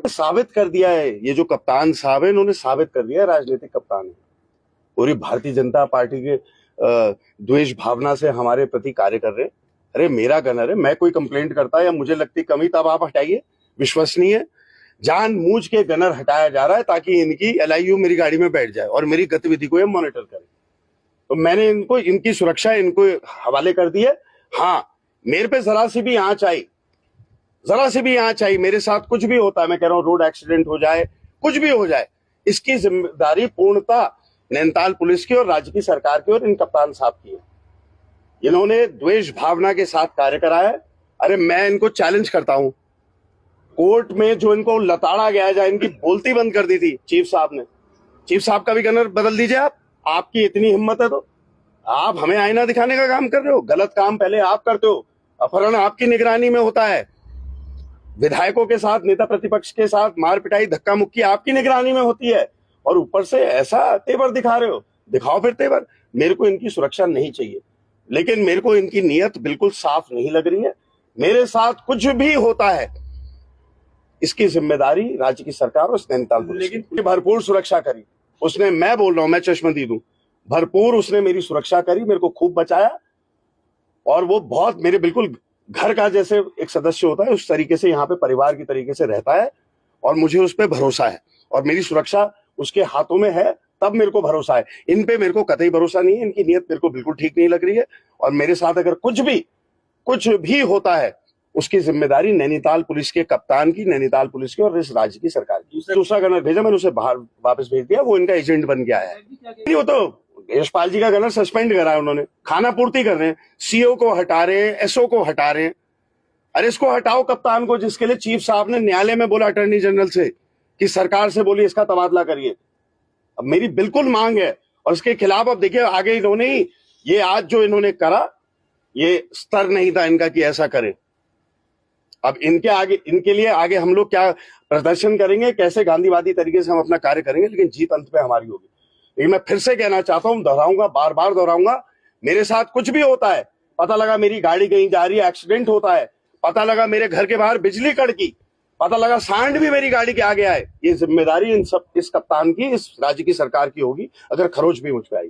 साबित कर दिया है, ये जो कप्तान साहब है इन्होंने साबित कर दिया है राजनीतिक कप्तान है। पूरी भारतीय जनता पार्टी के द्वेष भावना से हमारे प्रति कार्य कर रहे हैं। अरे मेरा गनर है, मैं कोई कंप्लेंट करता या मुझे लगती कमी तब आप हटाइए। विश्वसनीय जानबूझ के गनर हटाया जा रहा है ताकि इनकी LIU मेरी गाड़ी में बैठ जाए और मेरी गतिविधि को ये मॉनिटर करे। तो मैंने इनको इनकी सुरक्षा इनको हवाले कर दी है। हाँ, मेरे पे जरा सी भी आंच आई, मेरे साथ कुछ भी होता है, मैं कह रहा हूं रोड एक्सीडेंट हो जाए, कुछ भी हो जाए, इसकी जिम्मेदारी पूर्णतः नैनीताल पुलिस की और राज्य की सरकार की और इन कप्तान साहब की है। इन्होंने द्वेष भावना के साथ कार्य कराया है। अरे मैं इनको चैलेंज करता हूं, कोर्ट में जो इनको लताड़ा गया है, इनकी बोलती बंद कर दी थी चीफ साहब ने। चीफ साहब का भी गनर बदल दीजिए आप, आपकी इतनी हिम्मत है तो। आप हमें आईना दिखाने का काम कर रहे हो, गलत काम पहले आप करते हो, अपहरण आपकी निगरानी में होता है, विधायकों के साथ, नेता प्रतिपक्ष के साथ मार पिटाई धक्का मुक्की आपकी निगरानी में होती है, और ऊपर से ऐसा तेवर दिखा रहे हो। दिखाओ फिर तेवर। मेरे को इनकी सुरक्षा नहीं चाहिए, लेकिन मेरे को इनकी नीयत बिल्कुल साफ नहीं लग रही है। मेरे साथ कुछ भी होता है इसकी जिम्मेदारी राज्य की सरकार और नैनीताल पुलिस की। भरपूर सुरक्षा करी उसने, मैं बोल रहा हूं, मैं चश्मदीद हूं, भरपूर उसने मेरी सुरक्षा करी, मेरे को खूब बचाया, और वो बहुत मेरे बिल्कुल घर का जैसे एक सदस्य होता है उस तरीके से यहाँ पे परिवार की तरीके से रहता है, और मुझे उस पर भरोसा है और मेरी सुरक्षा उसके हाथों में है, तब मेरे को भरोसा है। इन पे मेरे को कतई भरोसा नहीं है, इनकी नीयत मेरे को बिल्कुल ठीक नहीं लग रही है, और मेरे साथ अगर कुछ भी होता है उसकी जिम्मेदारी नैनीताल पुलिस के कप्तान की, नैनीताल पुलिस की और इस राज्य की सरकार की। दूसरा गनर भेजा, मैंने उसे बाहर वापस भेज दिया, वो इनका एजेंट बन गया है। नहीं, वो तो यशपाल जी का गनर सस्पेंड करा है उन्होंने, खाना पूर्ति कर रहे हैं, CO को हटा रहे हैं, SO को हटा रहे हैं। अरे इसको हटाओ कप्तान को, जिसके लिए चीफ साहब ने न्यायालय में बोला अटॉर्नी जनरल से कि सरकार से बोलिए इसका तबादला करिए। अब मेरी बिल्कुल मांग है, और इसके खिलाफ अब देखिए आगे इन्होंने ही ये आज जो इन्होंने करा, ये स्तर नहीं था इनका कि ऐसा करें। अब इनके लिए आगे हम लोग क्या प्रदर्शन करेंगे, कैसे गांधीवादी तरीके से हम अपना कार्य करेंगे, लेकिन जीत अंत पे हमारी होगी। लेकिन मैं फिर से कहना चाहता हूं, दोहराऊंगा, बार बार दोहराऊंगा, मेरे साथ कुछ भी होता है, पता लगा मेरी गाड़ी कहीं जा रही है, एक्सीडेंट होता है, पता लगा मेरे घर के बाहर बिजली कड़की, पता लगा सांड भी मेरी गाड़ी के आगे आए, ये जिम्मेदारी इस कप्तान की, इस राज्य की सरकार की होगी अगर खरोच भी मुझ पे आई।